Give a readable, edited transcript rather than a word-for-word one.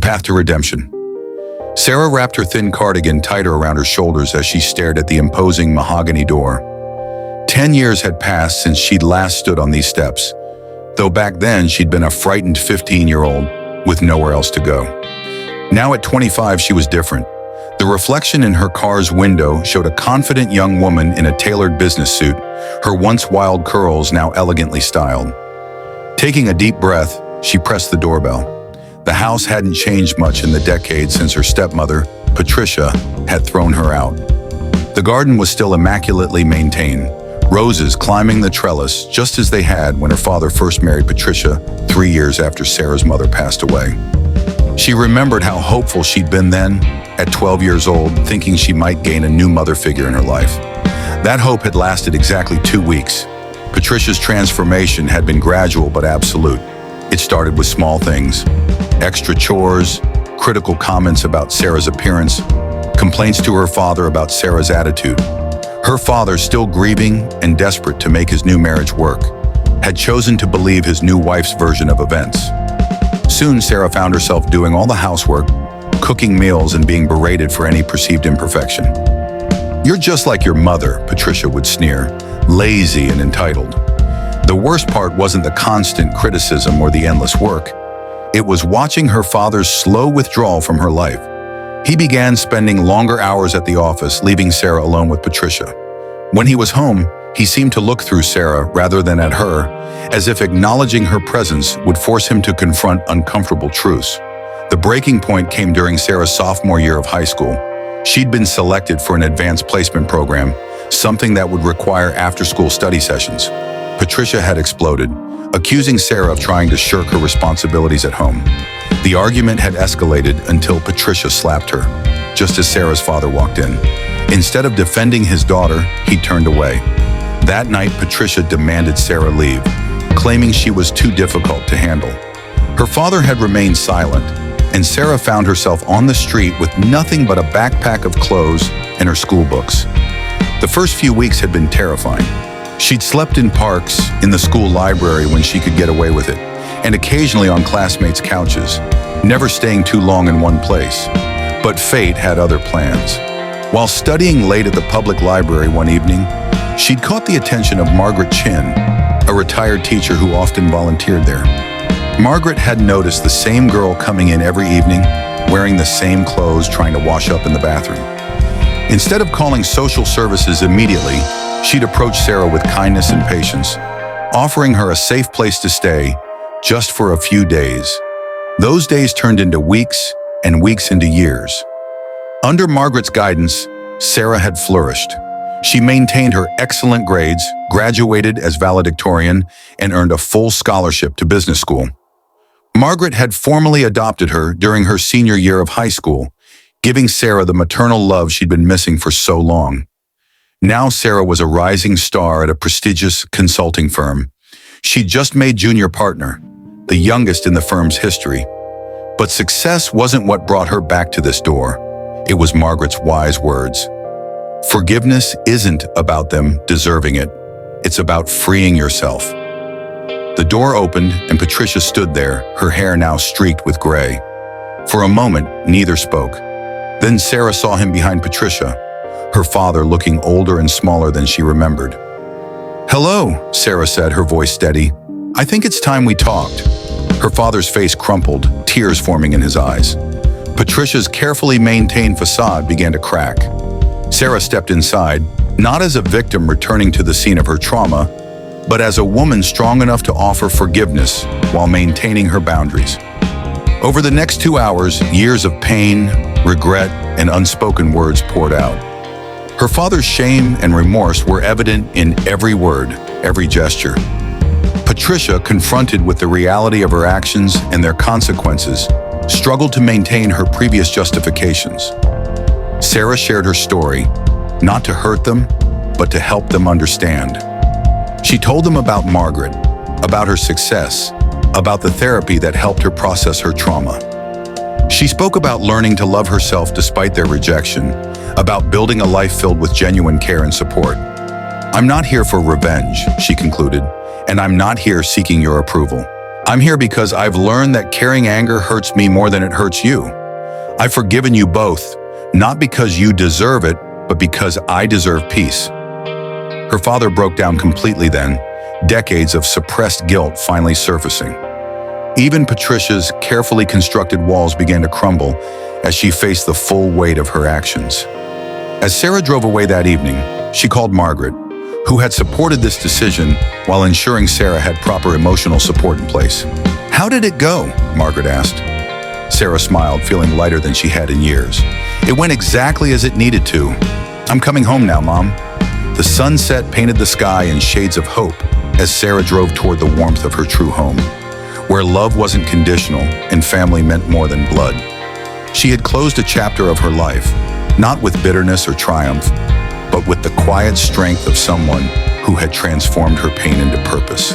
path to redemption. Sarah wrapped her thin cardigan tighter around her shoulders as she stared at the imposing mahogany door. 10 years had passed since she'd last stood on these steps, though back then she'd been a frightened 15-year-old with nowhere else to go. Now at 25, she was different. The reflection in her car's window showed a confident young woman in a tailored business suit, her once wild curls now elegantly styled. Taking a deep breath, she pressed the doorbell. The house hadn't changed much in the decades since her stepmother, Patricia, had thrown her out. The garden was still immaculately maintained, roses climbing the trellis just as they had when her father first married Patricia 3 years after Sarah's mother passed away. She remembered how hopeful she'd been then, at 12 years old, thinking she might gain a new mother figure in her life. That hope had lasted exactly 2 weeks. Patricia's transformation had been gradual but absolute. It started with small things: extra chores, critical comments about Sarah's appearance, complaints to her father about Sarah's attitude. Her father, still grieving and desperate to make his new marriage work, had chosen to believe his new wife's version of events. Soon, Sarah found herself doing all the housework, cooking meals, and being berated for any perceived imperfection. "You're just like your mother," Patricia would sneer, lazy and entitled. The worst part wasn't the constant criticism or the endless work. It was watching her father's slow withdrawal from her life. He began spending longer hours at the office, leaving Sarah alone with Patricia. When he was home, he seemed to look through Sarah rather than at her, as if acknowledging her presence would force him to confront uncomfortable truths. The breaking point came during Sarah's sophomore year of high school. She'd been selected for an advanced placement program, something that would require after-school study sessions. Patricia had exploded, accusing Sarah of trying to shirk her responsibilities at home. The argument had escalated until Patricia slapped her, just as Sarah's father walked in. Instead of defending his daughter, he turned away. That night, Patricia demanded Sarah leave, claiming she was too difficult to handle. Her father had remained silent, and Sarah found herself on the street with nothing but a backpack of clothes and her school books. The first few weeks had been terrifying. She'd slept in parks, in the school library when she could get away with it, and occasionally on classmates' couches, never staying too long in one place. But fate had other plans. While studying late at the public library one evening, she'd caught the attention of Margaret Chin, a retired teacher who often volunteered there. Margaret had noticed the same girl coming in every evening, wearing the same clothes, trying to wash up in the bathroom. Instead of calling social services immediately, she'd approach Sarah with kindness and patience, offering her a safe place to stay just for a few days. Those days turned into weeks and weeks into years. Under Margaret's guidance, Sarah had flourished. She maintained her excellent grades, graduated as valedictorian, and earned a full scholarship to business school. Margaret had formally adopted her during her senior year of high school, giving Sarah the maternal love she'd been missing for so long. Now Sarah was a rising star at a prestigious consulting firm. She'd just made junior partner, the youngest in the firm's history. But success wasn't what brought her back to this door. It was Margaret's wise words. Forgiveness isn't about them deserving it. It's about freeing yourself. The door opened and Patricia stood there, her hair now streaked with gray. For a moment, neither spoke. Then Sarah saw him behind Patricia, her father looking older and smaller than she remembered. "Hello," Sarah said, her voice steady. "I think it's time we talked." Her father's face crumpled, tears forming in his eyes. Patricia's carefully maintained facade began to crack. Sarah stepped inside, not as a victim returning to the scene of her trauma, but as a woman strong enough to offer forgiveness while maintaining her boundaries. Over the next 2 hours, years of pain, regret, and unspoken words poured out. Her father's shame and remorse were evident in every word, every gesture. Patricia, confronted with the reality of her actions and their consequences, struggled to maintain her previous justifications. Sarah shared her story, not to hurt them, but to help them understand. She told them about Margaret, about her success, about the therapy that helped her process her trauma. She spoke about learning to love herself despite their rejection, about building a life filled with genuine care and support. "I'm not here for revenge," she concluded, "and I'm not here seeking your approval. I'm here because I've learned that carrying anger hurts me more than it hurts you. I've forgiven you both, not because you deserve it, but because I deserve peace." Her father broke down completely then, decades of suppressed guilt finally surfacing. Even Patricia's carefully constructed walls began to crumble as she faced the full weight of her actions. As Sarah drove away that evening, she called Margaret, who had supported this decision while ensuring Sarah had proper emotional support in place. "How did it go?" Margaret asked. Sarah smiled, feeling lighter than she had in years. "It went exactly as it needed to. I'm coming home now, Mom." The sunset painted the sky in shades of hope as Sarah drove toward the warmth of her true home, where love wasn't conditional and family meant more than blood. She had closed a chapter of her life, not with bitterness or triumph, but with the quiet strength of someone who had transformed her pain into purpose.